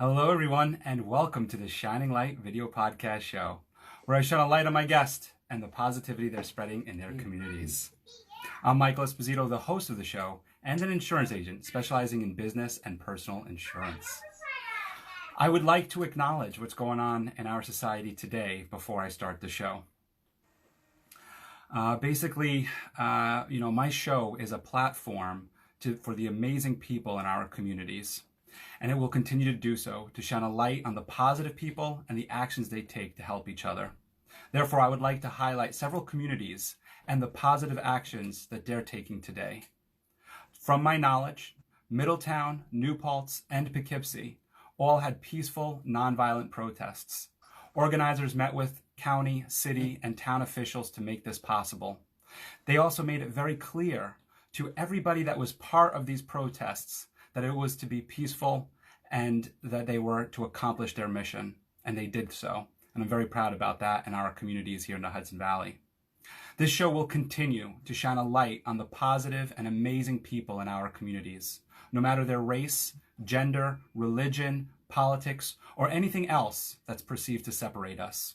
Hello, everyone, and welcome to the Shining Light Video Podcast Show, where I shine a light on my guest and the positivity they're spreading in their communities. I'm Michael Esposito, the host of the show, and an insurance agent specializing in business and personal insurance. I would like to acknowledge what's going on in our society today before I start the show. My show is a platform for the amazing people in our communities. And it will continue to do so, to shine a light on the positive people and the actions they take to help each other. Therefore, I would like to highlight several communities and the positive actions that they're taking today. From my knowledge, Middletown, New Paltz, and Poughkeepsie all had peaceful, nonviolent protests. Organizers met with county, city, and town officials to make this possible. They also made it very clear to everybody that was part of these protests that it was to be peaceful and that they were to accomplish their mission. And they did so. And I'm very proud about that in our communities here in the Hudson Valley. This show will continue to shine a light on the positive and amazing people in our communities, no matter their race, gender, religion, politics, or anything else that's perceived to separate us.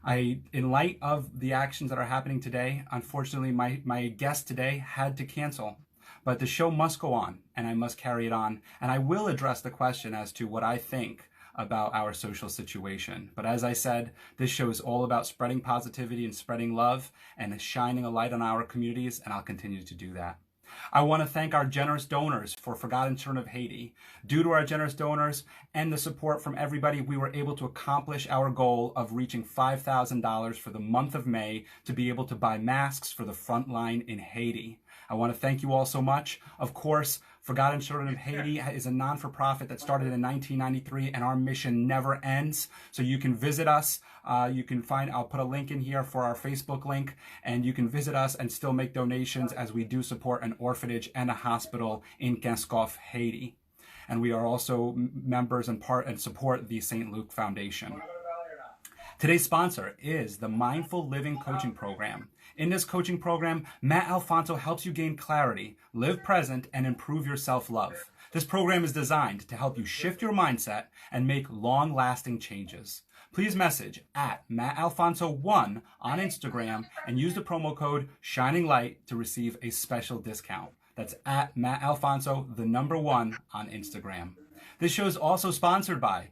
In light of the actions that are happening today, unfortunately, my guest today had to cancel. But the show must go on, and I must carry it on. And I will address the question as to what I think about our social situation. But as I said, this show is all about spreading positivity and spreading love and shining a light on our communities, and I'll continue to do that. I want to thank our generous donors for Forgotten Children of Haiti. Due to our generous donors and the support from everybody, we were able to accomplish our goal of reaching $5,000 for the month of May to be able to buy masks for the front line in Haiti. I want to thank you all so much. Of course, Forgotten Children of Haiti is a non-for-profit that started in 1993, and our mission never ends. So you can visit us. I'll put a link in here for our Facebook link, and you can visit us and still make donations as we do support an orphanage and a hospital in Kenskoff, Haiti. And we are also members and support the St. Luke Foundation. Today's sponsor is the Mindful Living Coaching Program. In this coaching program, Matt Alfonso helps you gain clarity, live present, and improve your self-love. This program is designed to help you shift your mindset and make long-lasting changes. Please message at MattAlfonso1 on Instagram and use the promo code SHININGLIGHT to receive a special discount. That's at MattAlfonso1 on Instagram. This show is also sponsored by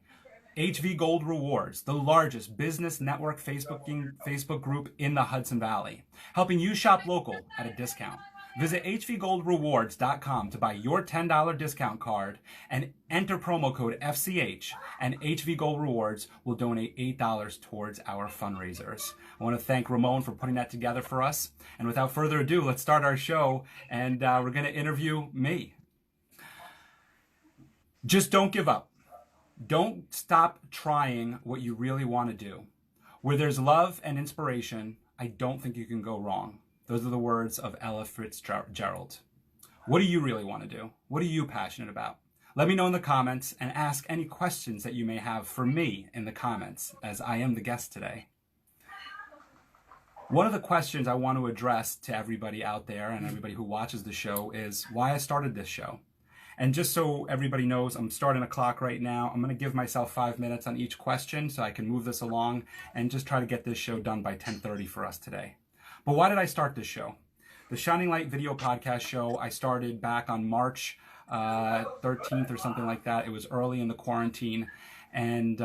HV Gold Rewards, the largest business network Facebook group in the Hudson Valley, helping you shop local at a discount. Visit hvgoldrewards.com to buy your $10 discount card and enter promo code FCH, and HV Gold Rewards will donate $8 towards our fundraisers. I want to thank Ramon for putting that together for us. And without further ado, let's start our show, and we're going to interview me. Just don't give up. Don't stop trying what you really want to do. Where there's love and inspiration, I don't think you can go wrong. Those are the words of Ella Fitzgerald. What do you really want to do? What are you passionate about? Let me know in the comments, and ask any questions that you may have for me in the comments, as I am the guest today. One of the questions I want to address to everybody out there and everybody who watches the show is why I started this show. And just so everybody knows, I'm starting a clock right now. I'm going to give myself 5 minutes on each question so I can move this along and just try to get this show done by 10:30 for us today. But why did I start this show? The Shining Light Video Podcast Show, I started back on March 13th or something like that. It was early in the quarantine. And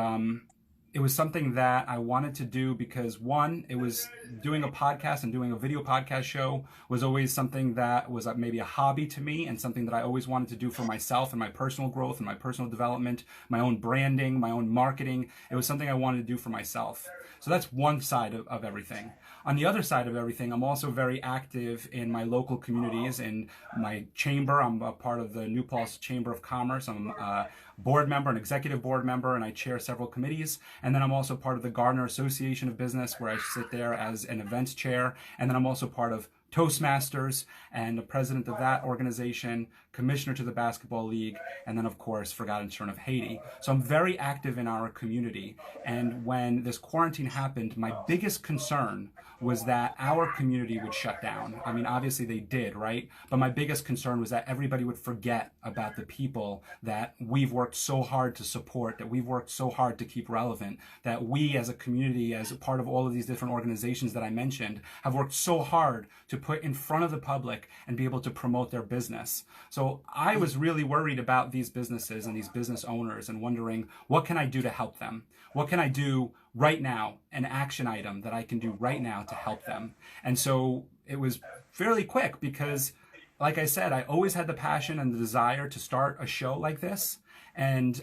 it was something that I wanted to do because, one, it was doing a podcast and doing a video podcast show was always something that was maybe a hobby to me, and something that I always wanted to do for myself and my personal growth and my personal development, my own branding, my own marketing. It was something I wanted to do for myself. So that's one side of everything. On the other side of everything, I'm also very active in my local communities. In my chamber, I'm a part of the New Paltz Chamber of Commerce. I'm a board member, an executive board member, and I chair several committees. And then I'm also part of the Gardner Association of Business, where I sit there as an events chair. And then I'm also part of Toastmasters and the president of that organization, commissioner to the Basketball League, and then, of course, Forgotten Children of Haiti. So I'm very active in our community. And when this quarantine happened, my biggest concern was that our community would shut down. I mean, obviously they did, right? But my biggest concern was that everybody would forget about the people that we've worked so hard to support, that we've worked so hard to keep relevant, that we as a community, as a part of all of these different organizations that I mentioned, have worked so hard to put in front of the public and be able to promote their business. So I was really worried about these businesses and these business owners and wondering, what can I do to help them? What can I do right now, an action item that I can do right now to help them? And so it was fairly quick because, like I said, I always had the passion and the desire to start a show like this. And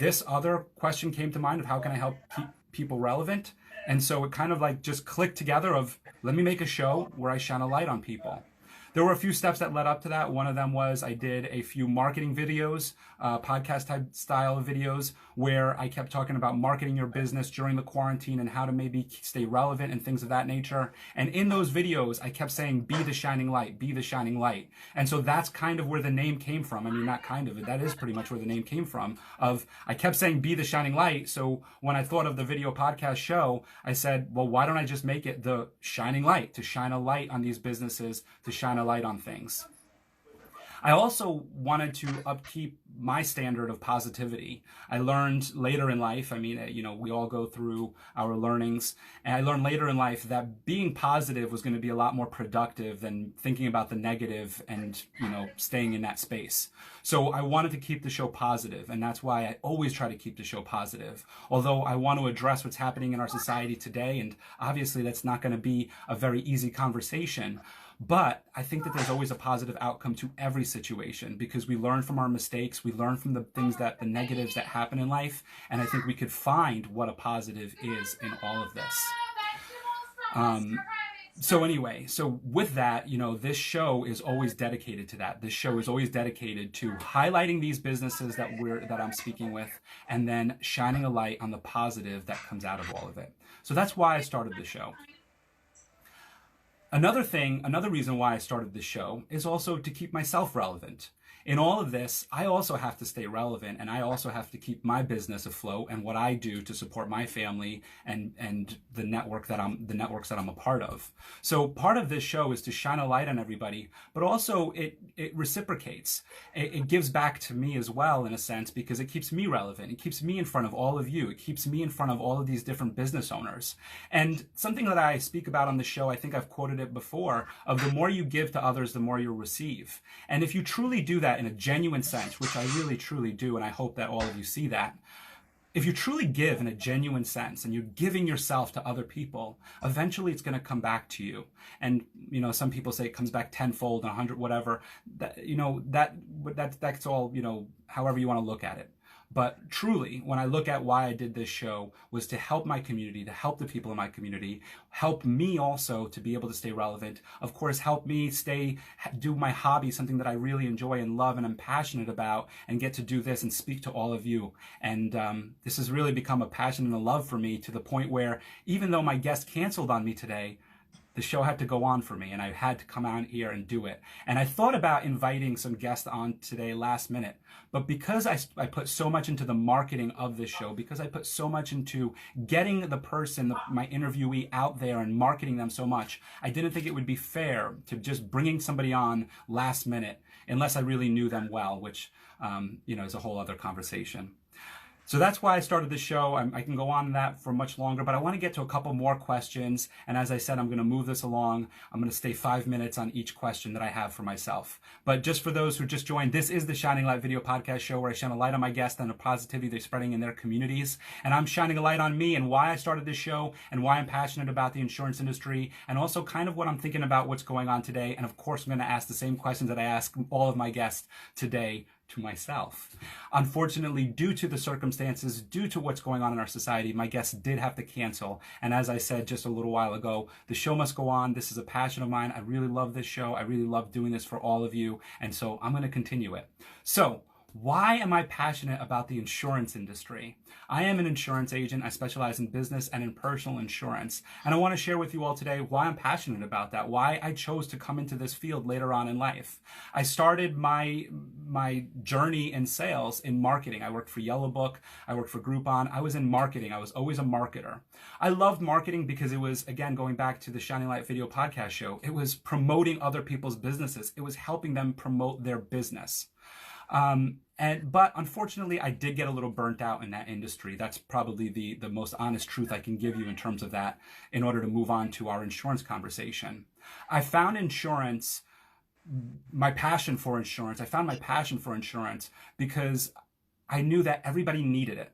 this other question came to mind of how can I help keep people relevant? And so it kind of like just clicked together of, let me make a show where I shine a light on people. There were a few steps that led up to that. One of them was I did a few marketing videos, podcast type style videos, where I kept talking about marketing your business during the quarantine and how to maybe stay relevant and things of that nature. And in those videos, I kept saying, be the shining light, be the shining light. And so that's kind of where the name came from. I mean, not kind of, that is pretty much where the name came from. I kept saying, be the shining light. So when I thought of the video podcast show, I said, well, why don't I just make it the shining light, to shine a light on these businesses, to shine a light on things. I also wanted to upkeep my standard of positivity. I learned later in life, I mean, we all go through our learnings, and I learned later in life that being positive was going to be a lot more productive than thinking about the negative and, staying in that space. So I wanted to keep the show positive, and that's why I always try to keep the show positive. Although I want to address what's happening in our society today, and obviously that's not going to be a very easy conversation. But I think that there's always a positive outcome to every situation because we learn from our mistakes, we learn from the negatives that happen in life, and I think we could find what a positive is in all of this. So with that, this show is always dedicated to that. This show is always dedicated to highlighting these businesses that I'm speaking with, and then shining a light on the positive that comes out of all of it. So that's why I started the show. Another reason why I started this show is also to keep myself relevant. In all of this, I also have to stay relevant, and I also have to keep my business afloat and what I do to support my family and the networks that I'm a part of. So part of this show is to shine a light on everybody, but also it reciprocates. It gives back to me as well, in a sense, because it keeps me relevant. It keeps me in front of all of you. It keeps me in front of all of these different business owners. And something that I speak about on the show, I think I've quoted it before, of the more you give to others, the more you'll receive. And if you truly do that in a genuine sense, which I really truly do, and I hope that all of you see that, if you truly give in a genuine sense and you're giving yourself to other people, eventually it's going to come back to you. And some people say it comes back tenfold, 100, whatever. That's all, however you want to look at it. But truly, when I look at why I did this show, was to help my community, to help the people in my community, help me also to be able to stay relevant. Of course, help me do my hobby, something that I really enjoy and love and I'm passionate about, and get to do this and speak to all of you. And this has really become a passion and a love for me, to the point where even though my guest canceled on me today, the show had to go on for me, and I had to come out here and do it. And I thought about inviting some guests on today last minute, but because I put so much into the marketing of this show, because I put so much into getting my interviewee out there and marketing them so much, I didn't think it would be fair to just bringing somebody on last minute unless I really knew them well, which is a whole other conversation. So that's why I started the show. I can go on that for much longer, but I want to get to a couple more questions. And as I said, I'm going to move this along. I'm going to stay 5 minutes on each question that I have for myself. But just for those who just joined, this is the Shining Light Video Podcast show, where I shine a light on my guests and the positivity they're spreading in their communities. And I'm shining a light on me and why I started this show and why I'm passionate about the insurance industry, and also kind of what I'm thinking about what's going on today. And of course, I'm going to ask the same questions that I ask all of my guests today to myself. Unfortunately, due to the circumstances, due to what's going on in our society, my guests did have to cancel. And as I said just a little while ago, the show must go on. This is a passion of mine. I really love this show. I really love doing this for all of you. And so I'm going to continue it. So Why am I passionate about the insurance industry? I am an insurance agent. I specialize in business and in personal insurance. And I want to share with you all today why I'm passionate about that, why I chose to come into this field later on in life. I started my journey in sales in marketing. I worked for Yellow Book. I worked for Groupon. I was in marketing. I was always a marketer. I loved marketing because it was, again, going back to the Shining Light Video Podcast show, it was promoting other people's businesses. It was helping them promote their business. But unfortunately, I did get a little burnt out in that industry. That's probably the most honest truth I can give you in terms of that in order to move on to our insurance conversation. I found insurance, my passion for insurance. I found my passion for insurance because I knew that everybody needed it.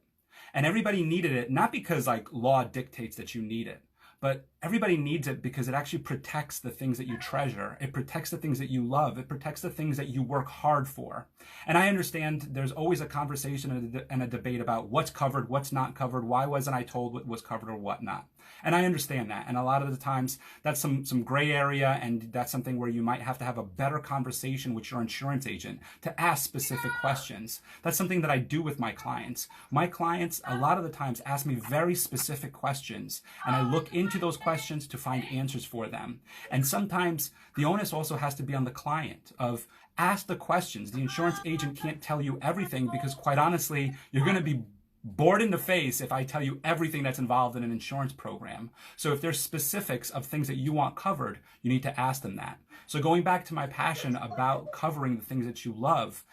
And everybody needed it not because like law dictates that you need it, but everybody needs it because it actually protects the things that you treasure. It protects the things that you love. It protects the things that you work hard for. And I understand there's always a conversation and a debate about what's covered, what's not covered, why wasn't I told what was covered or what not. And I understand that. And a lot of the times that's some gray area, and that's something where you might have to have a better conversation with your insurance agent to ask specific questions. That's something that I do with my clients. My clients, a lot of the times, ask me very specific questions, and I look into those questions to find answers for them. And sometimes the onus also has to be on the client of ask the questions. The insurance agent can't tell you everything because, quite honestly, you're going to be bored in the face if I tell you everything that's involved in an insurance program. So if there's specifics of things that you want covered, you need to ask them that. So going back to my passion about covering the things that you love,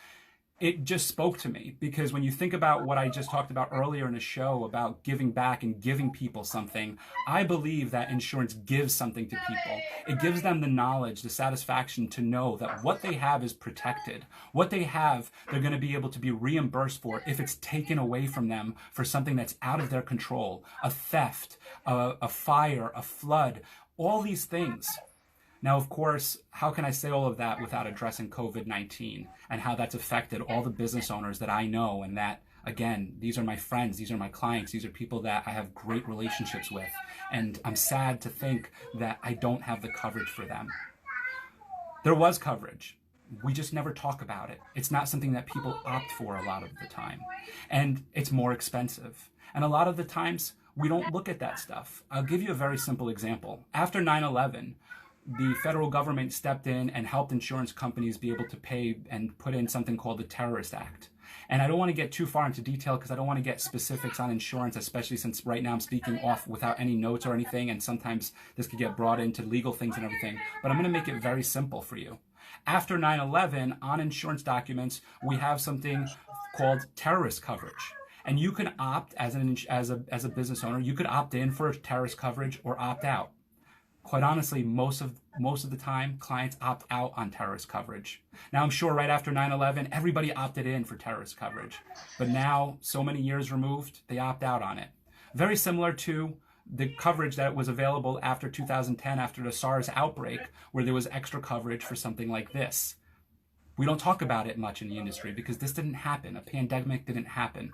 it just spoke to me, because when you think about what I just talked about earlier in the show about giving back and giving people something, I believe that insurance gives something to people. It gives them the knowledge, the satisfaction to know that what they have is protected. What they have, they're going to be able to be reimbursed for if it's taken away from them for something that's out of their control, a theft, a fire, a flood, all these things. Now, of course, how can I say all of that without addressing COVID-19 and how that's affected all the business owners that I know, and that, again, these are my friends, these are my clients, these are people that I have great relationships with, and I'm sad to think that I don't have the coverage for them. There was coverage. We just never talk about it. It's not something that people opt for a lot of the time, and it's more expensive. And a lot of the times, we don't look at that stuff. I'll give you a very simple example. After 9/11, the federal government stepped in and helped insurance companies be able to pay and put in something called the Terrorist Act. And I don't want to get too far into detail because I don't want to get specifics on insurance, especially since right now I'm speaking off without any notes or anything, and sometimes this could get brought into legal things and everything. But I'm going to make it very simple for you. After 9/11, on insurance documents, we have something called terrorist coverage. And you can opt as a business owner, you could opt in for terrorist coverage or opt out. Quite honestly, most of the time, clients opt out on terrorist coverage. Now, I'm sure right after 9/11, everybody opted in for terrorist coverage. But now, so many years removed, they opt out on it. Very similar to the coverage that was available after 2010, after the SARS outbreak, where there was extra coverage for something like this. We don't talk about it much in the industry because this didn't happen. A pandemic didn't happen.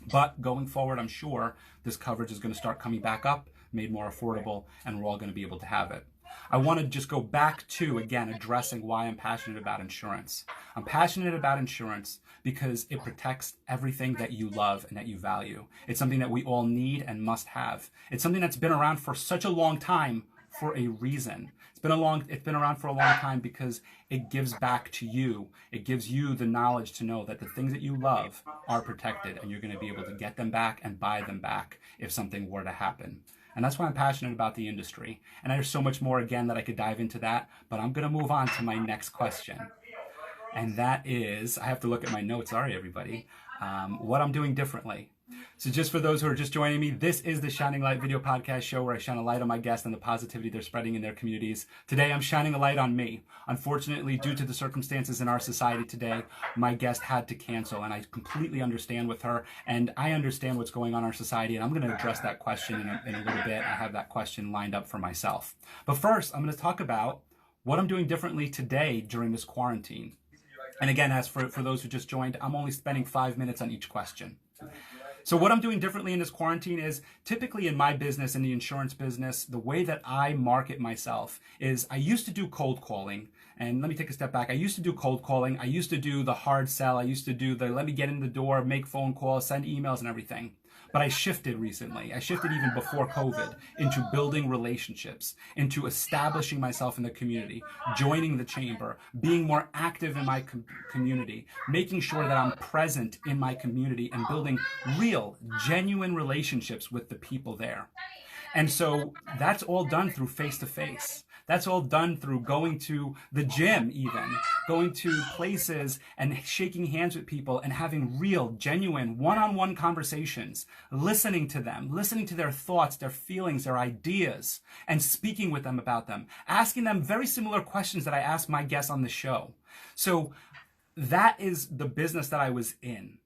But going forward, I'm sure this coverage is going to start coming back up, made more affordable, and we're all going to be able to have it. I want to just go back to, again, addressing why I'm passionate about insurance. I'm passionate about insurance because it protects everything that you love and that you value. It's something that we all need and must have. It's something that's been around for such a long time for a reason. It's been around for a long time because it gives back to you. It gives you the knowledge to know that the things that you love are protected, and you're going to be able to get them back and buy them back if something were to happen. And that's why I'm passionate about the industry. And there's so much more, again, that I could dive into that, but I'm going to move on to my next question. And that is, I have to look at my notes, sorry everybody, what I'm doing differently. So just for those who are just joining me, this is the Shining Light Video Podcast show where I shine a light on my guests and the positivity they're spreading in their communities. Today, I'm shining a light on me. Unfortunately, due to the circumstances in our society today, my guest had to cancel, and I completely understand with her, and I understand what's going on in our society, and I'm going to address that question in a little bit. I have that question lined up for myself. But first, I'm going to talk about what I'm doing differently today during this quarantine. And again, as for those who just joined, I'm only spending 5 minutes on each question. So what I'm doing differently in this quarantine is typically in my business, in the insurance business, the way that I market myself is I used to do cold calling. And let me take a step back. I used to do cold calling. I used to do the hard sell. I used to do the let me get in the door, make phone calls, send emails and everything. But I shifted recently. I shifted even before COVID into building relationships, into establishing myself in the community, joining the chamber, being more active in my community, making sure that I'm present in my community and building real, genuine relationships with the people there. And so that's all done through face-to-face. That's all done through going to the gym even, going to places and shaking hands with people and having real, genuine, one-on-one conversations, listening to them, listening to their thoughts, their feelings, their ideas, and speaking with them about them, asking them very similar questions that I ask my guests on the show. So that is the business that I was in.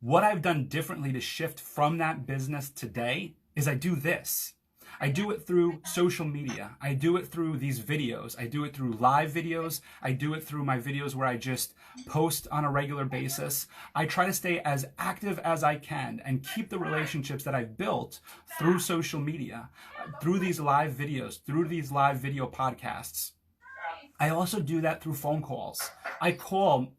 What I've done differently to shift from that business today is I do this. I do it through social media. I do it through these videos. I do it through live videos. I do it through my videos where I just post on a regular basis. I try to stay as active as I can and keep the relationships that I've built through social media, through these live videos, through these live video podcasts. I also do that through phone calls. I call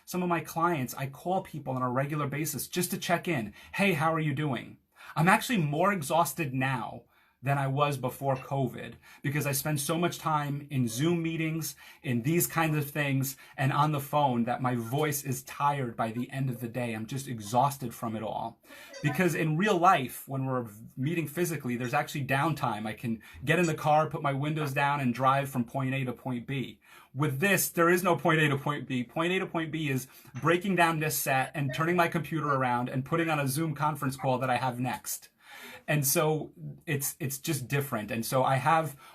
some of my clients, I call people on a regular basis just to check in. Hey, how are you doing? I'm actually more exhausted now than I was before COVID because I spend so much time in Zoom meetings, in these kinds of things, and on the phone that my voice is tired by the end of the day. I'm just exhausted from it all. Because in real life, when we're meeting physically, there's actually downtime. I can get in the car, put my windows down, and drive from point A to point B. With this, there is no point A to point B. Point A to point B is breaking down this set and turning my computer around and putting on a Zoom conference call that I have next. And so it's just different. And so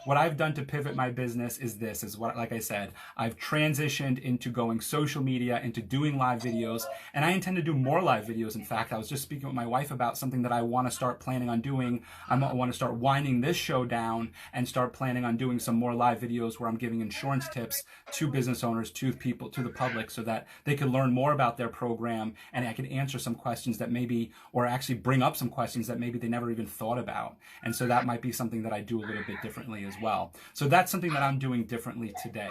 what I've done to pivot my business is what, like I said, I've transitioned into going social media, into doing live videos, and I intend to do more live videos. In fact, I was just speaking with my wife about something that I want to start planning on doing. I want to start winding this show down and start planning on doing some more live videos where I'm giving insurance tips to business owners, to people, to the public, so that they can learn more about their program and I can answer some questions that maybe, or actually bring up some questions that maybe they never even thought about. And so that might be something that I do a little bit differently as well. So that's something that I'm doing differently today.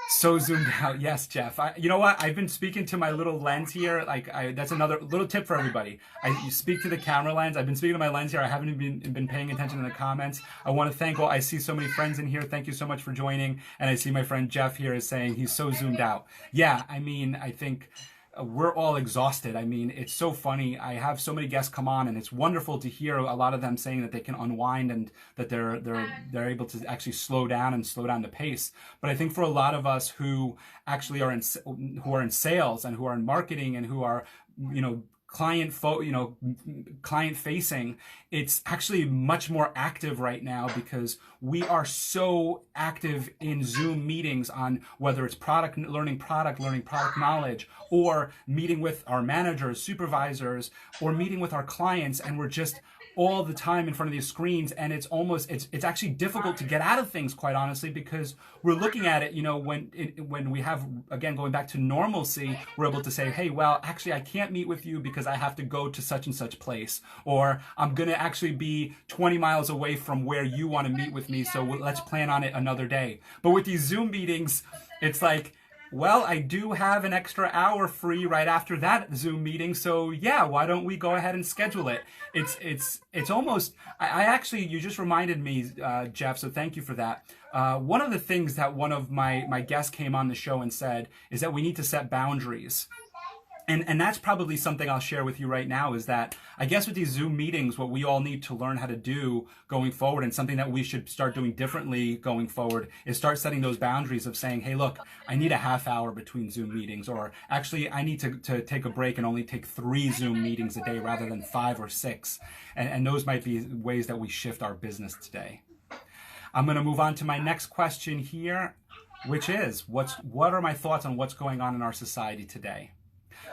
So zoomed out. Yes, Jeff. You know what? I've been speaking to my little lens here. That's another little tip for everybody. You speak to the camera lens. I've been speaking to my lens here. I haven't been paying attention to the comments. I want to thank I see so many friends in here. Thank you so much for joining. And I see my friend Jeff here is saying he's so zoomed out. Yeah, I mean, I think we're all exhausted. I mean, it's so funny. I have so many guests come on, and it's wonderful to hear a lot of them saying that they can unwind and that they're able to actually slow down the pace. But I think for a lot of us who actually are in sales and who are in marketing and who are, client facing, it's actually much more active right now because we are so active in Zoom meetings on whether it's learning product knowledge, or meeting with our managers, supervisors, or meeting with our clients, and we're just all the time in front of these screens, and it's actually difficult to get out of things, quite honestly, because we're looking at it, when we have, again, going back to normalcy, we're able to say, hey, well, actually, I can't meet with you because I have to go to such and such place, or I'm going to actually be 20 miles away from where you want to meet with me, so let's plan on it another day. But with these Zoom meetings, it's like, well, I do have an extra hour free right after that Zoom meeting, so yeah, why don't we go ahead and schedule it? It's almost, I actually, you just reminded me, Jeff, so thank you for that. One of the things that one of my guests came on the show and said is that we need to set boundaries. And that's probably something I'll share with you right now, is that I guess with these Zoom meetings, what we all need to learn how to do going forward, and something that we should start doing differently going forward, is start setting those boundaries of saying, hey, look, I need a half hour between Zoom meetings, or actually I need to take a break and only take 3 Zoom meetings a day rather than 5 or 6. And those might be ways that we shift our business today. I'm going to move on to my next question here, which is, what are my thoughts on what's going on in our society today?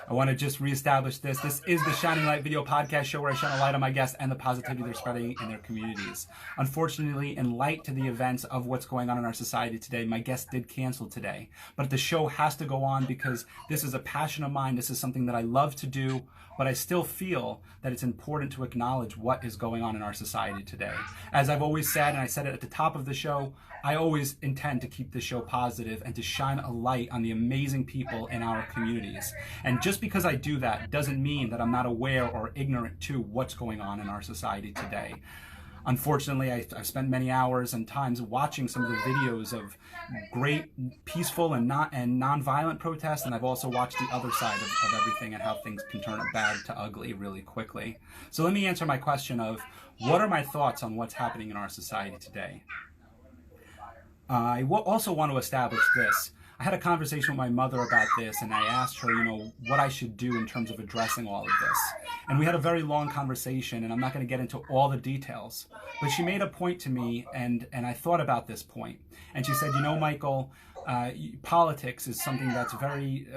I want to just reestablish this. This is the Shining Light Video Podcast show where I shine a light on my guests and the positivity they're spreading in their communities. Unfortunately, in light to the events of what's going on in our society today, my guest did cancel today. But the show has to go on because this is a passion of mine. This is something that I love to do, but I still feel that it's important to acknowledge what is going on in our society today. As I've always said, and I said it at the top of the show, I always intend to keep the show positive and to shine a light on the amazing people in our communities. And just because I do that doesn't mean that I'm not aware or ignorant to what's going on in our society today. Unfortunately, I've spent many hours and times watching some of the videos of great peaceful and non-violent protests, and I've also watched the other side of everything and how things can turn bad to ugly really quickly. So let me answer my question of what are my thoughts on what's happening in our society today. I also want to establish this. I had a conversation with my mother about this, and I asked her, what I should do in terms of addressing all of this. And we had a very long conversation, and I'm not going to get into all the details. But she made a point to me, and I thought about this point. And she said, Michael, politics is something that's very,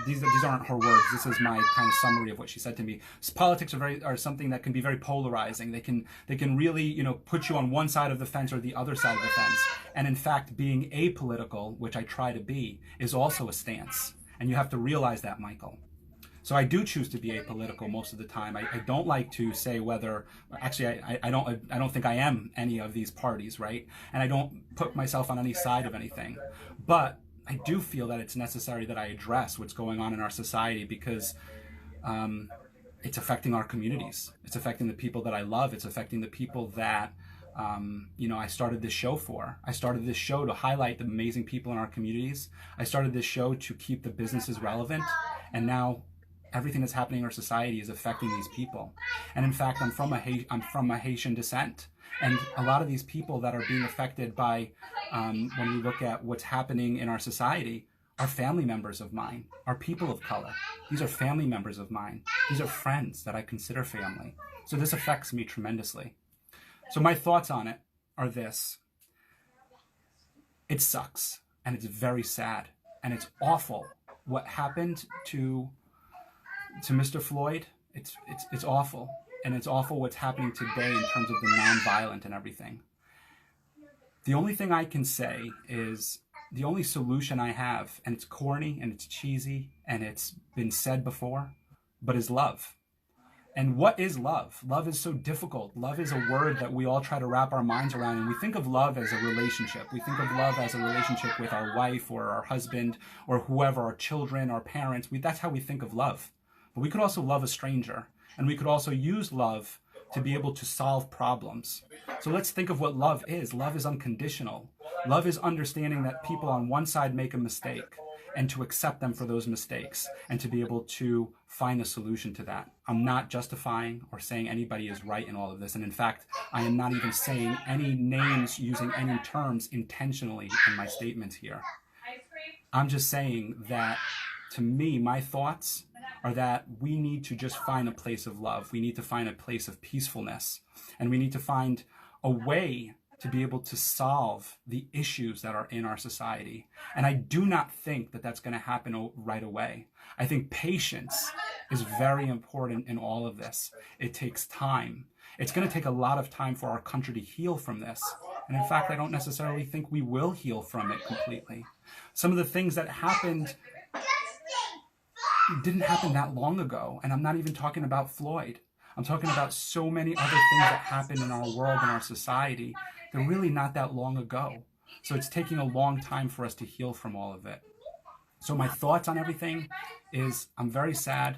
these aren't her words, this is my kind of summary of what she said to me. Politics are something that can be very polarizing. They can really, put you on one side of the fence or the other side of the fence. And in fact, being apolitical, which I try to be, is also a stance. And you have to realize that, Michael. So I do choose to be apolitical most of the time. I don't like to say whether, actually I don't think I am any of these parties, right? And I don't put myself on any side of anything. But I do feel that it's necessary that I address what's going on in our society because it's affecting our communities. It's affecting the people that I love. It's affecting the people that I started this show for. I started this show to highlight the amazing people in our communities. I started this show to keep the businesses relevant. And now everything that's happening in our society is affecting these people. And in fact, I'm from a Haitian descent. And a lot of these people that are being affected by, when we look at what's happening in our society, are family members of mine, are people of color. These are family members of mine. These are friends that I consider family. So this affects me tremendously. So my thoughts on it are this. It sucks, and it's very sad, and it's awful. What happened to Mr. Floyd, it's awful. And it's awful what's happening today in terms of the nonviolent and everything. The only thing I can say is the only solution I have, and it's corny and it's cheesy and it's been said before, but is love. And what is love? Love is so difficult. Love is a word that we all try to wrap our minds around. And we think of love as a relationship. We think of love as a relationship with our wife or our husband or whoever, our children, our parents. That's how we think of love. But we could also love a stranger. And we could also use love to be able to solve problems. So let's think of what love is. Love is unconditional. Love is understanding that people on one side make a mistake and to accept them for those mistakes and to be able to find a solution to that. I'm not justifying or saying anybody is right in all of this. And in fact, I am not even saying any names using any terms intentionally in my statements here. I'm just saying that, to me, my thoughts are that we need to just find a place of love. We need to find a place of peacefulness. And we need to find a way to be able to solve the issues that are in our society. And I do not think that that's going to happen right away. I think patience is very important in all of this. It takes time. It's going to take a lot of time for our country to heal from this. And in fact, I don't necessarily think we will heal from it completely. Some of the things that happened didn't happen that long ago. And I'm not even talking about Floyd. I'm talking about so many other things that happen in our world and our society. They're really not that long ago. So it's taking a long time for us to heal from all of it. So my thoughts on everything is I'm very sad.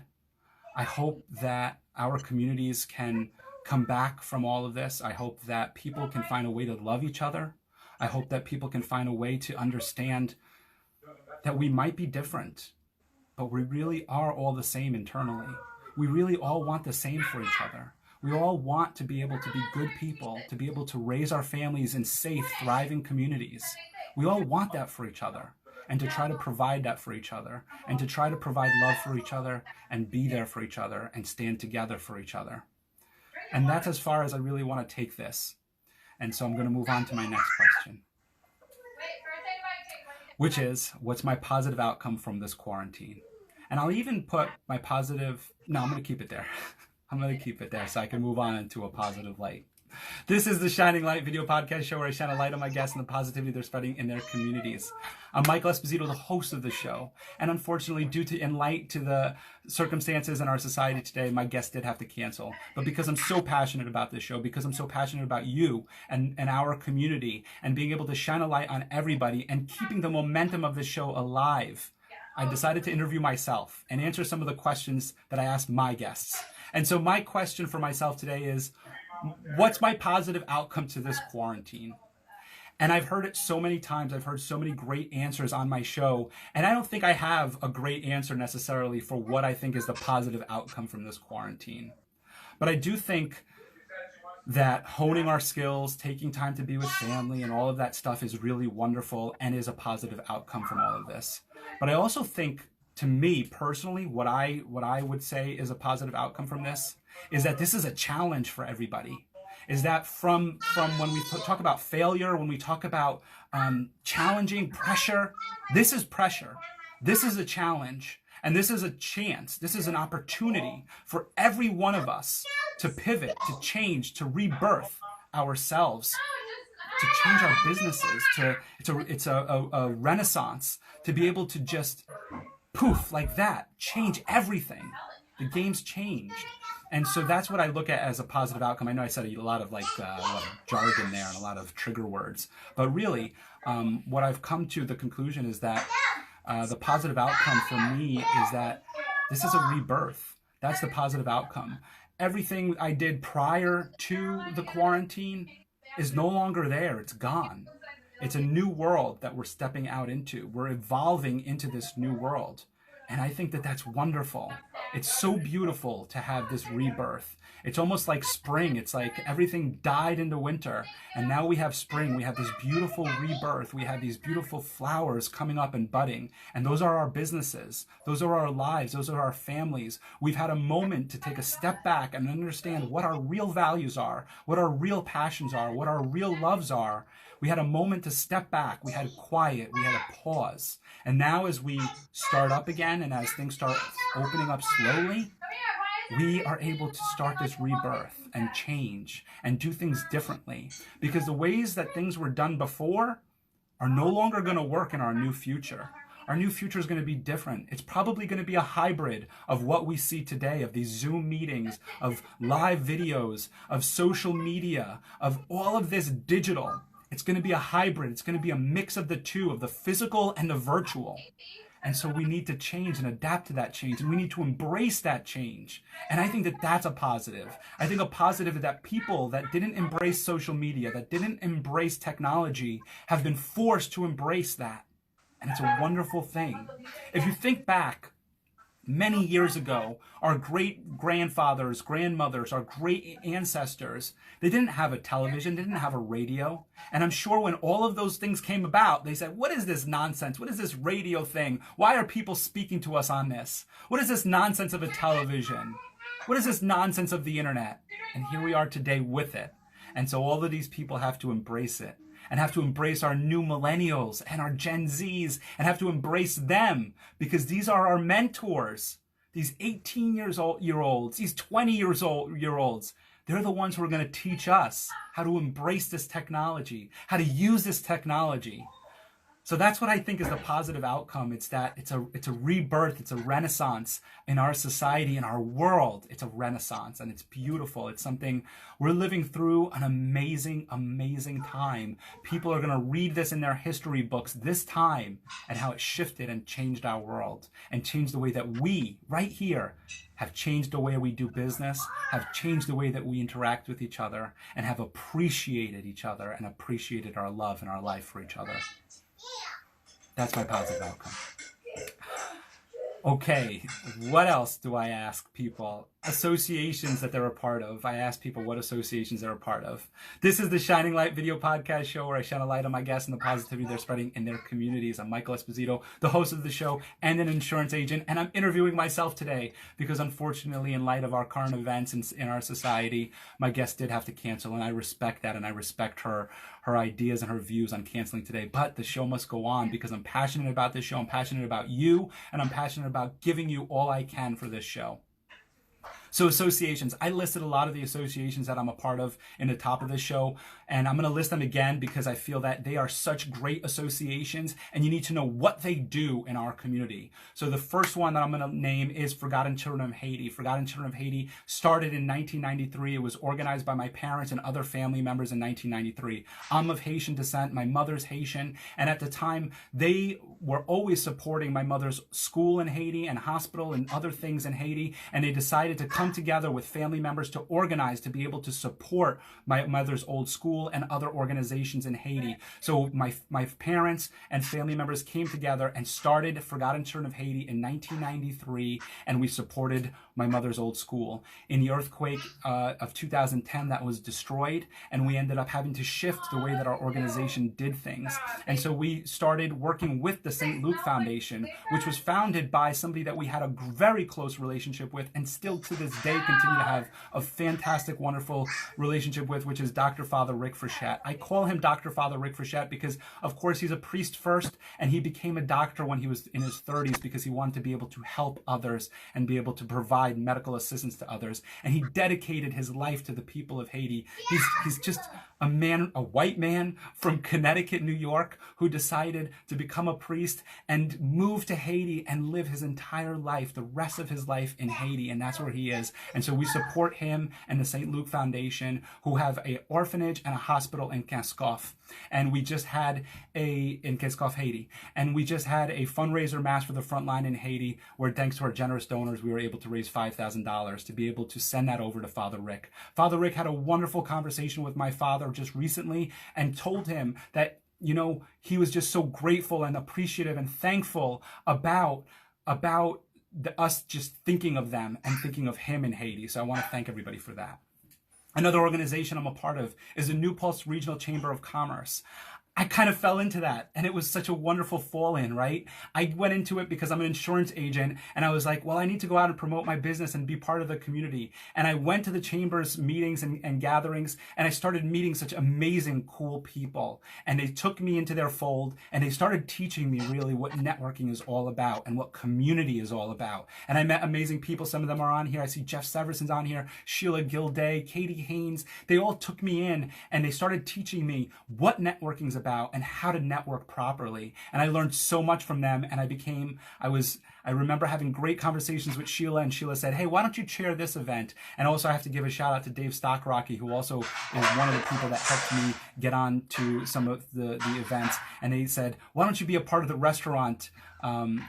I hope that our communities can come back from all of this. I hope that people can find a way to love each other. I hope that people can find a way to understand that we might be different, but we really are all the same internally. We really all want the same for each other. We all want to be able to be good people, to be able to raise our families in safe, thriving communities. We all want that for each other, and to try to provide that for each other, and to try to provide love for each other, and be there for each other, and stand together for each other. And that's as far as I really want to take this. And so I'm going to move on to my next question, which is, what's my positive outcome from this quarantine? And I'll even put my positive, no, I'm going to keep it there. I'm going to keep it there so I can move on into a positive light. This is the Shining Light video podcast show where I shine a light on my guests and the positivity they're spreading in their communities. I'm Michael Esposito, the host of the show. And unfortunately, due to in light to the circumstances in our society today, my guest did have to cancel. But because I'm so passionate about this show, because I'm so passionate about you and our community and being able to shine a light on everybody and keeping the momentum of this show alive, I decided to interview myself and answer some of the questions that I asked my guests. And so my question for myself today is, what's my positive outcome to this quarantine? And I've heard it so many times. I've heard so many great answers on my show. And I don't think I have a great answer necessarily for what I think is the positive outcome from this quarantine. But I do think that honing our skills, taking time to be with family and all of that stuff is really wonderful and is a positive outcome from all of this. But I also think, to me personally, what I would say is a positive outcome from this is that this is a challenge for everybody. Is that from when we talk about failure, when we talk about challenging pressure, this is pressure. This is a challenge. And this is a chance. This is an opportunity for every one of us to pivot, to change, to rebirth ourselves, to change our businesses. It's a renaissance to be able to just poof, like that, change everything. The game's changed. And so that's what I look at as a positive outcome. I know I said a lot of jargon there and a lot of trigger words, but really what I've come to the conclusion is that the positive outcome for me is that this is a rebirth. That's the positive outcome. Everything I did prior to the quarantine is no longer there. It's gone. It's a new world that we're stepping out into. We're evolving into this new world. And I think that that's wonderful. It's so beautiful to have this rebirth. It's almost like spring. It's like everything died into winter. And now we have spring. We have this beautiful rebirth. We have these beautiful flowers coming up and budding. And those are our businesses. Those are our lives. Those are our families. We've had a moment to take a step back and understand what our real values are, what our real passions are, what our real loves are. We had a moment to step back. We had quiet. We had a pause. And now as we start up again and as things start opening up slowly, we are able to start this rebirth and change and do things differently. Because the ways that things were done before are no longer going to work in our new future. Our new future is going to be different. It's probably going to be a hybrid of what we see today, of these Zoom meetings, of live videos, of social media, of all of this digital. It's going to be a hybrid. It's going to be a mix of the two, of the physical and the virtual. And so we need to change and adapt to that change, and we need to embrace that change. And I think that that's a positive. I think a positive is that people that didn't embrace social media, that didn't embrace technology, have been forced to embrace that. And it's a wonderful thing. If you think back, many years ago, our great-grandfathers, grandmothers, our great ancestors, they didn't have a television, they didn't have a radio. And I'm sure when all of those things came about, they said, what is this nonsense? What is this radio thing? Why are people speaking to us on this? What is this nonsense of a television? What is this nonsense of the internet? And here we are today with it. And so all of these people have to embrace it. And have to embrace our new millennials and our Gen Zs and have to embrace them, because these are our mentors. These 18-year-olds, these 20-year-olds, they're the ones who are going to teach us how to embrace this technology, how to use this technology. So that's what I think is the positive outcome. It's that it's a rebirth, it's a renaissance in our society, in our world. It's a renaissance, and it's beautiful. It's something we're living through, an amazing, amazing time. People are going to read this in their history books, this time, and how it shifted and changed our world and changed the way that we, right here, have changed the way we do business, have changed the way that we interact with each other, and have appreciated each other and appreciated our love and our life for each other. That's my positive outcome. Okay, what else do I ask people? associations that they're a part of. I ask people what associations they're a part of. This is the Shining Light video podcast show where I shine a light on my guests and the positivity they're spreading in their communities. I'm Michael Esposito, the host of the show and an insurance agent, and I'm interviewing myself today because unfortunately, in light of our current events in our society, my guest did have to cancel, and I respect that, and I respect her ideas and her views on canceling today. But the show must go on because I'm passionate about this show, I'm passionate about you, and I'm passionate about giving you all I can for this show. So associations, I listed a lot of the associations that I'm a part of in the top of this show, and I'm going to list them again because I feel that they are such great associations and you need to know what they do in our community. So the first one that I'm going to name is Forgotten Children of Haiti. Forgotten Children of Haiti started in 1993. It was organized by my parents and other family members in 1993. I'm of Haitian descent. My mother's Haitian, and at the time they were always supporting my mother's school in Haiti and hospital and other things in Haiti, and they decided to come together with family members to organize to be able to support my mother's old school and other organizations in Haiti. So my parents and family members came together and started Forgotten Children of Haiti in 1993, and we supported my mother's old school. In the earthquake of 2010, that was destroyed, and we ended up having to shift the way that our organization did things. And so we started working with the St. Luke Foundation, which was founded by somebody that we had a very close relationship with and still to this day continue to have a fantastic, wonderful relationship with, which is Dr. Father Rick Frechette. I call him Dr. Father Rick Frechette because, of course, he's a priest first, and he became a doctor when he was in his 30s because he wanted to be able to help others and be able to provide medical assistance to others. And he dedicated his life to the people of Haiti. He's just a white man from Connecticut, New York, who decided to become a priest and move to Haiti and live his entire life, the rest of his life in Haiti, and that's where he is. And so we support him and the St. Luke Foundation, who have an orphanage and a hospital in Kaskoff. And we just had in Kaskoff, Haiti. And we just had a fundraiser mass for the front line in Haiti, where thanks to our generous donors, we were able to raise $5,000 to be able to send that over to Father Rick. Father Rick had a wonderful conversation with my father just recently and told him that, you know, he was just so grateful and appreciative and thankful about us just thinking of them and thinking of him in Haiti. So I want to thank everybody for that. Another organization I'm a part of is the New Paltz Regional Chamber of Commerce. I kind of fell into that, and it was such a wonderful fall in, right? I went into it because I'm an insurance agent, and I was like, well, I need to go out and promote my business and be part of the community. And I went to the chamber's meetings and gatherings, and I started meeting such amazing, cool people. And they took me into their fold, and they started teaching me really what networking is all about and what community is all about. And I met amazing people. Some of them are on here. I see Jeff Severson's on here, Sheila Gilday, Katie Haynes. They all took me in, and they started teaching me what networking is about and how to network properly. And I learned so much from them, and I remember having great conversations with Sheila, and Sheila said, hey, why don't you chair this event? And also I have to give a shout out to Dave Stockrocky, who also is one of the people that helped me get on to some of the events. And they said, why don't you be a part of the restaurant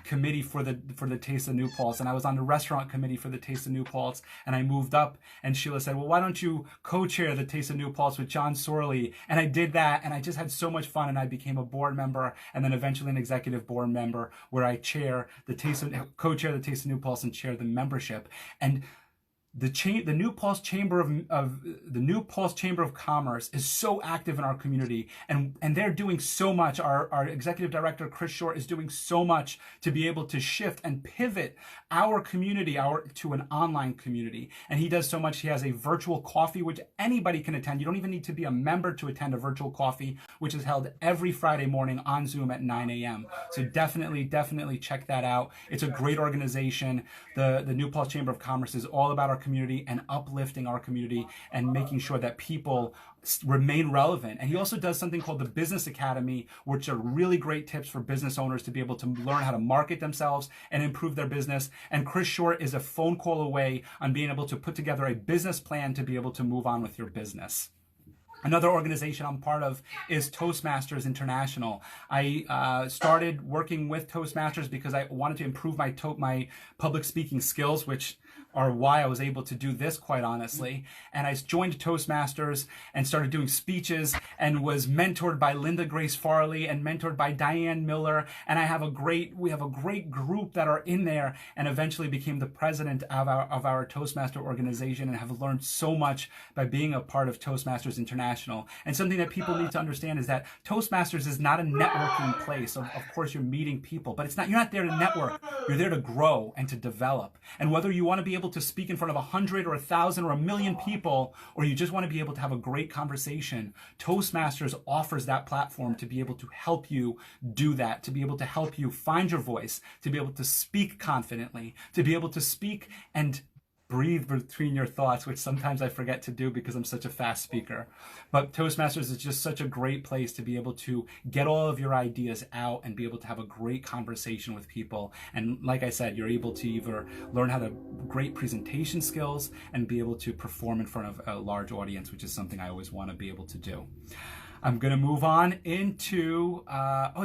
committee for the Taste of New Paltz? And I was on the restaurant committee for the Taste of New Paltz, and I moved up, and Sheila said, well, why don't you co-chair the Taste of New Paltz with John Sorley? And I did that, and I just had so much fun, and I became a board member, and then eventually an executive board member, where I co-chair the Taste of New Paltz and chair the membership. And the New Paltz Chamber of Commerce is so active in our community, and they're doing so much. Our executive director Chris Short is doing so much to be able to shift and pivot our community to an online community. And he does so much. He has a virtual coffee which anybody can attend. You don't even need to be a member to attend a virtual coffee, which is held every Friday morning on Zoom at 9 a.m. So definitely check that out. It's a great organization. The New Paltz Chamber of Commerce is all about our community and uplifting our community and making sure that people remain relevant. And he also does something called the Business Academy, which are really great tips for business owners to be able to learn how to market themselves and improve their business. And Chris Short is a phone call away on being able to put together a business plan to be able to move on with your business. Another organization I'm part of is Toastmasters International. I started working with Toastmasters because I wanted to improve my public speaking skills, which are why I was able to do this, quite honestly. And I joined Toastmasters and started doing speeches and was mentored by Linda Grace Farley and mentored by Diane Miller. And we have a great group that are in there, and eventually became the president of our Toastmaster organization, and have learned so much by being a part of Toastmasters International. And something that people need to understand is that Toastmasters is not a networking place. Of course, you're meeting people, but you're not there to network. You're there to grow and to develop. And whether you want to be able to speak in front of 100 or 1,000 or 1,000,000 people, or you just want to be able to have a great conversation, Toastmasters offers that platform to be able to help you do that, to be able to help you find your voice, to be able to speak confidently, to be able to speak and breathe between your thoughts, which sometimes I forget to do because I'm such a fast speaker. But Toastmasters is just such a great place to be able to get all of your ideas out and be able to have a great conversation with people. And like I said, you're able to either learn how to great presentation skills and be able to perform in front of a large audience, which is something I always want to be able to do. I'm going to move on into,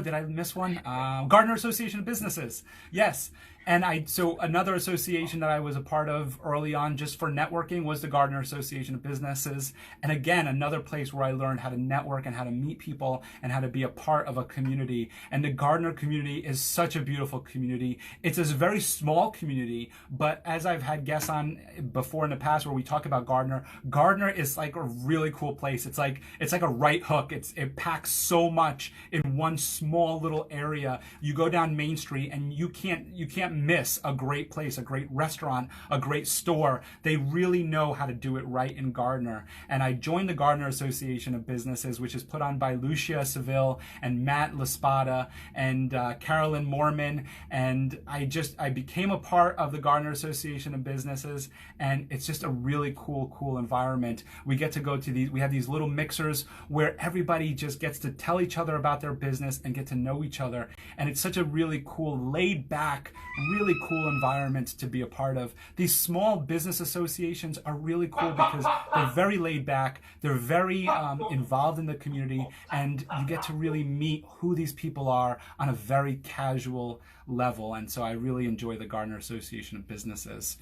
did I miss one? Gardner Association of Businesses. Yes. And so another association that I was a part of early on just for networking was the Gardner Association of Businesses. And again, another place where I learned how to network and how to meet people and how to be a part of a community. And the Gardner community is such a beautiful community. It's a very small community, but as I've had guests on before in the past where we talk about Gardner, Gardner is like a really cool place. It's like a right hook. It packs so much in one small little area. You go down Main Street and you can't miss a great place, a great restaurant, a great store. They really know how to do it right in Gardner. And I joined the Gardner Association of Businesses, which is put on by Lucia Seville and Matt Laspada and Carolyn Mormon. And I became a part of the Gardner Association of Businesses, and it's just a really cool environment. We get to go to we have these little mixers where everybody just gets to tell each other about their business and get to know each other. And it's such a really cool, laid back, really cool environment to be a part of. These small business associations are really cool because they're very laid back, they're very involved in the community, and you get to really meet who these people are on a very casual level. And so I really enjoy the Gardner Association of Businesses.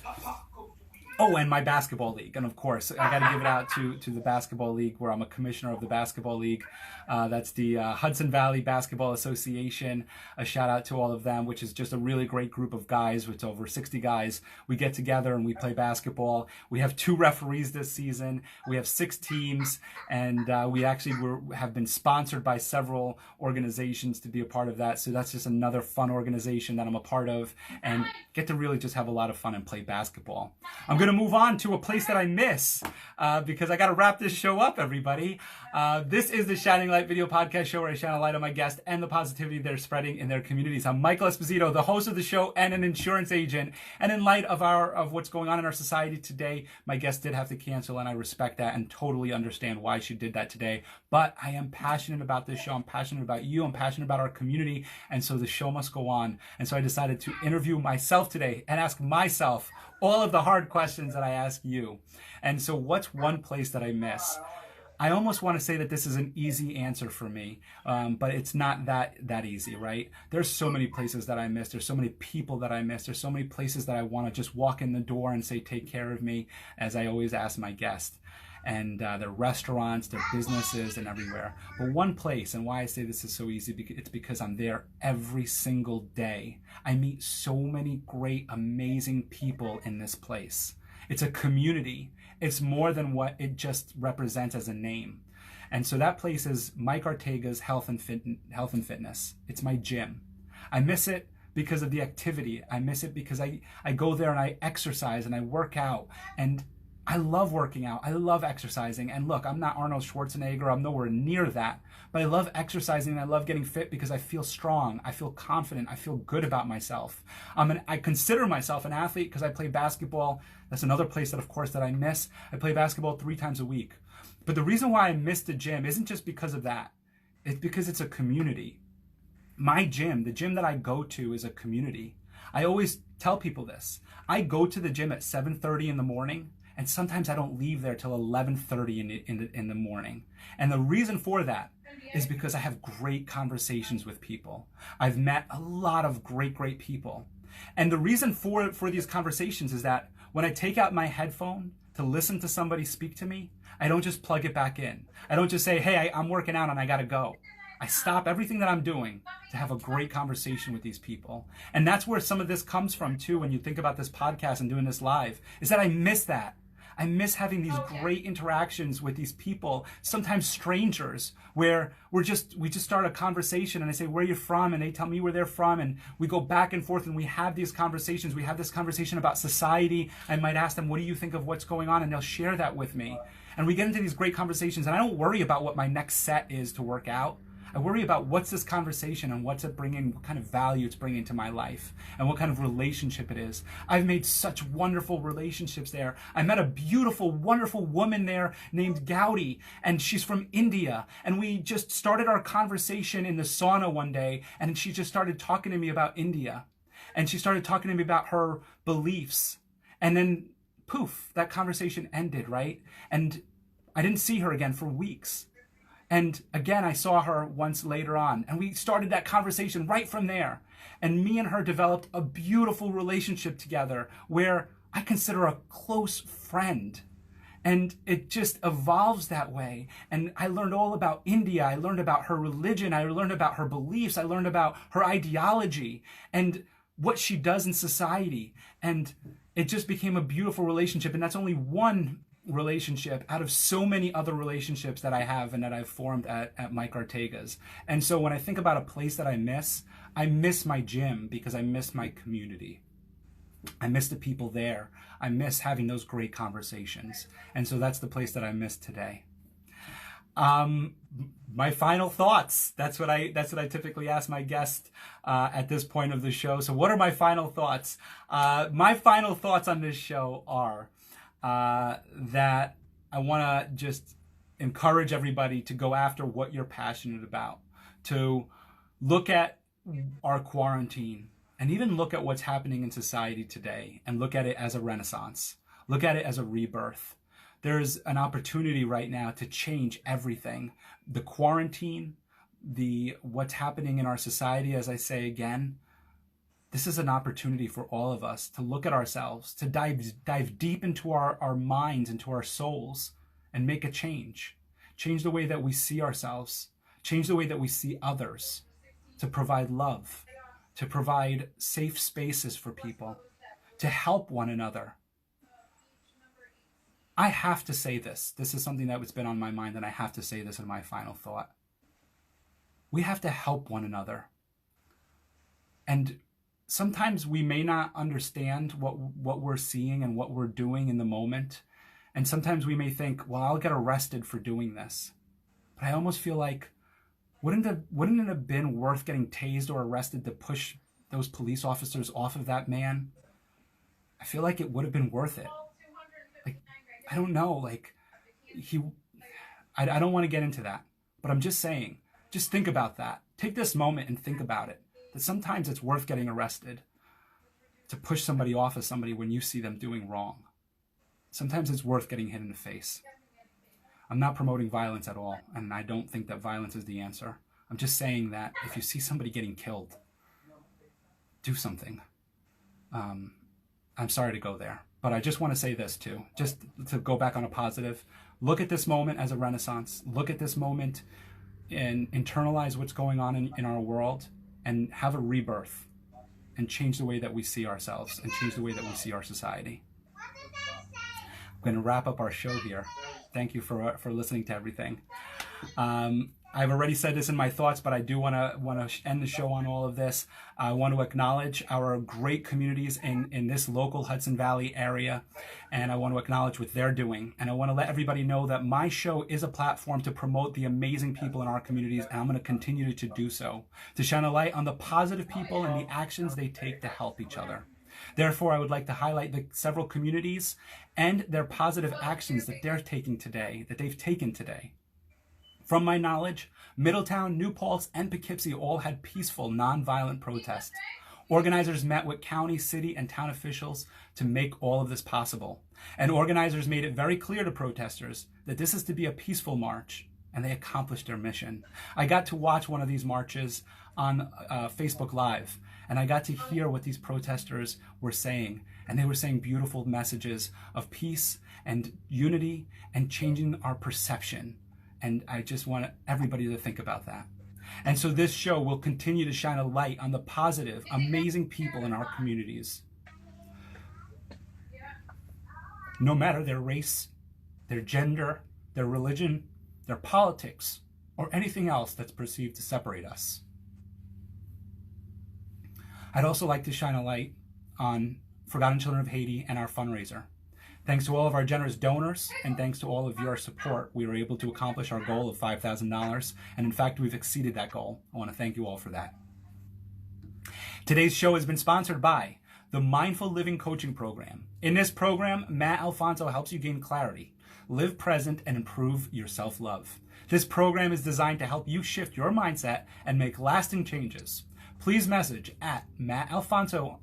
Oh, and my basketball league. And of course, I got to give it out to the basketball league, where I'm a commissioner of the basketball league. That's the Hudson Valley Basketball Association. A shout out to all of them, which is just a really great group of guys, with over 60 guys. We get together and we play basketball. We have 2 referees this season. We have 6 teams, and we actually have been sponsored by several organizations to be a part of that. So that's just another fun organization that I'm a part of, and get to really just have a lot of fun and play basketball. I'm going to move on to a place that I miss because I got to wrap this show up, everybody. This is the Shining Light Video Podcast show, where I shine a light on my guests and the positivity they're spreading in their communities. I'm Michael Esposito, the host of the show and an insurance agent. And in light of what's going on in our society today, my guest did have to cancel, and I respect that and totally understand why she did that today. But I am passionate about this show. I'm passionate about you. I'm passionate about our community. And so the show must go on. And so I decided to interview myself today and ask myself all of the hard questions that I ask you. And so what's one place that I miss? I almost want to say that this is an easy answer for me, but it's not that easy, right? There's so many places that I miss. There's so many people that I miss. There's so many places that I want to just walk in the door and say, take care of me, as I always ask my guests. And their restaurants, their businesses, and everywhere. But one place, and why I say this is so easy, it's because I'm there every single day. I meet so many great, amazing people in this place. It's a community. It's more than what it just represents as a name. And so that place is Mike Ortega's Health and Fitness. It's my gym. I miss it because of the activity. I miss it because I go there and I exercise and I work out, and I love working out. I love exercising. And look, I'm not Arnold Schwarzenegger. I'm nowhere near that. But I love exercising and I love getting fit because I feel strong. I feel confident. I feel good about myself. I consider myself an athlete because I play basketball. That's another place that, of course, that I miss. I play basketball 3 times a week. But the reason why I miss the gym isn't just because of that. It's because it's a community. My gym, the gym that I go to, is a community. I always tell people this. I go to the gym at 7:30 in the morning. And sometimes I don't leave there till 11:30 in the morning. And the reason for that is because I have great conversations with people. I've met a lot of great people. And the reason for these conversations is that When I take out my headphone to listen to somebody speak to me, I don't just plug it back in. I don't just say, hey, I'm working out and I gotta go. I stop everything that I'm doing to have a great conversation with these people. And that's where some of this comes from too, when you think about this podcast and doing this live, is that I miss that. I miss having these great interactions with these people, sometimes strangers, where we just start a conversation and I say, where are you from? And they tell me where they're from. And we go back and forth and we have these conversations. We have this conversation about society. I might ask them, what do you think of what's going on? And they'll share that with me. And we get into these great conversations, and I don't worry about what my next set is to work out. I worry about what's this conversation and what's it bringing, what kind of value it's bringing to my life, and what kind of relationship it is. I've made such wonderful relationships there. I met a beautiful, wonderful woman there named Gaudi, and she's from India. And we just started our conversation in the sauna one day, and she just started talking to me about India. And she started talking to me about her beliefs. And then, poof, that conversation ended, right? And I didn't see her again for weeks. And again, I saw her once later on, and we started that conversation right from there. And me and her developed a beautiful relationship together where I consider her a close friend. And it just evolves that way. And I learned all about India. I learned about her religion. I learned about her beliefs. I learned about her ideology and what she does in society. And it just became a beautiful relationship. And that's only one relationship out of so many other relationships that I have and that I've formed at Mike Ortega's. And so when I think about a place that I miss my gym because I miss my community. I miss the people there. I miss having those great conversations. And so that's the place that I miss today. My final thoughts. That's what I typically ask my guest at this point of the show. So what are my final thoughts? My final thoughts on this show are that I want to just encourage everybody to go after what you're passionate about, to look at our quarantine and even look at what's happening in society today and look at it as a renaissance, look at it as a rebirth. There's an opportunity right now to change everything. The quarantine, what's happening in our society, as I say again, this is an opportunity for all of us to look at ourselves, to dive deep into our minds, into our souls, and make a change. Change the way that we see ourselves, change the way that we see others, to provide love, to provide safe spaces for people, to help one another. I have to say this. This is something that's been on my mind, and I have to say this in my final thought. We have to help one another. And sometimes we may not understand what we're seeing and what we're doing in the moment. And sometimes we may think, well, I'll get arrested for doing this. But I almost feel like, wouldn't it have been worth getting tased or arrested to push those police officers off of that man? I feel like it would have been worth it. Like, I don't know, like, I don't want to get into that. But I'm just saying, just think about that. Take this moment and think about it. That sometimes it's worth getting arrested to push somebody off of somebody when you see them doing wrong. Sometimes it's worth getting hit in the face. I'm not promoting violence at all, and I don't think that violence is the answer. I'm just saying that if you see somebody getting killed, do something. I'm sorry to go there, but I just want to say this too, just to go back on a positive. Look at this moment as a renaissance. Look at this moment and internalize what's going on in our world, and have a rebirth and change the way that we see ourselves and change the way that we see our society. I'm going to wrap up our show here. Thank you for listening to everything. I've already said this in my thoughts, but I do want to end the show on all of this. I want to acknowledge our great communities in this local Hudson Valley area, and I want to acknowledge what they're doing. And I want to let everybody know that my show is a platform to promote the amazing people in our communities, and I'm going to continue to do so, to shine a light on the positive people and the actions they take to help each other. Therefore, I would like to highlight the several communities and their positive actions that they've taken today. From my knowledge, Middletown, New Paltz, and Poughkeepsie all had peaceful, nonviolent protests. Organizers met with county, city, and town officials to make all of this possible. And organizers made it very clear to protesters that this is to be a peaceful march, and they accomplished their mission. I got to watch one of these marches on Facebook Live, and I got to hear what these protesters were saying. And they were saying beautiful messages of peace and unity and changing our perception. And I just want everybody to think about that. And so this show will continue to shine a light on the positive, amazing people in our communities. No matter their race, their gender, their religion, their politics, or anything else that's perceived to separate us. I'd also like to shine a light on Forgotten Children of Haiti and our fundraiser. Thanks to all of our generous donors and thanks to all of your support, we were able to accomplish our goal of $5,000. And in fact, we've exceeded that goal. I want to thank you all for that. Today's show has been sponsored by the Mindful Living Coaching Program. In this program, Matt Alfonso helps you gain clarity, live present, and improve your self-love. This program is designed to help you shift your mindset and make lasting changes. Please message at MattAlfonso1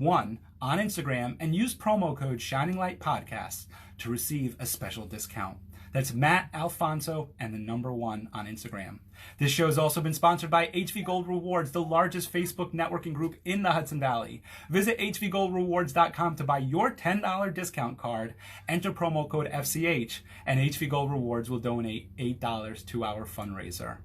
on Instagram and use promo code ShiningLightPodcast to receive a special discount. That's Matt Alfonso and the number 1 on Instagram. This show has also been sponsored by HV Gold Rewards, the largest Facebook networking group in the Hudson Valley. Visit hvgoldrewards.com to buy your $10 discount card. Enter promo code FCH, and HV Gold Rewards will donate $8 to our fundraiser.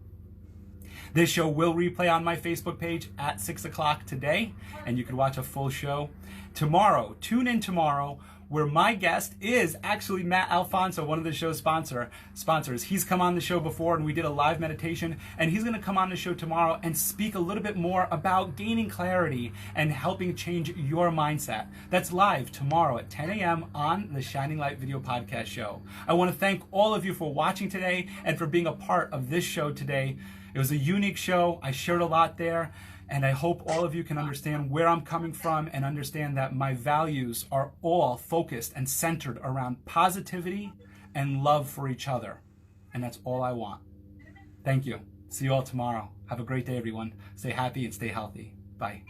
This show will replay on my Facebook page at 6 o'clock today, and you can watch a full show tomorrow. Tune in tomorrow, where my guest is actually Matt Alfonso, one of the show's sponsors. He's come on the show before, and we did a live meditation, and he's going to come on the show tomorrow and speak a little bit more about gaining clarity and helping change your mindset. That's live tomorrow at 10 a.m. on the Shining Light Video Podcast show. I want to thank all of you for watching today and for being a part of this show today. It was a unique show. I shared a lot there, and I hope all of you can understand where I'm coming from and understand that my values are all focused and centered around positivity and love for each other. And that's all I want. Thank you. See you all tomorrow. Have a great day, everyone. Stay happy and stay healthy. Bye.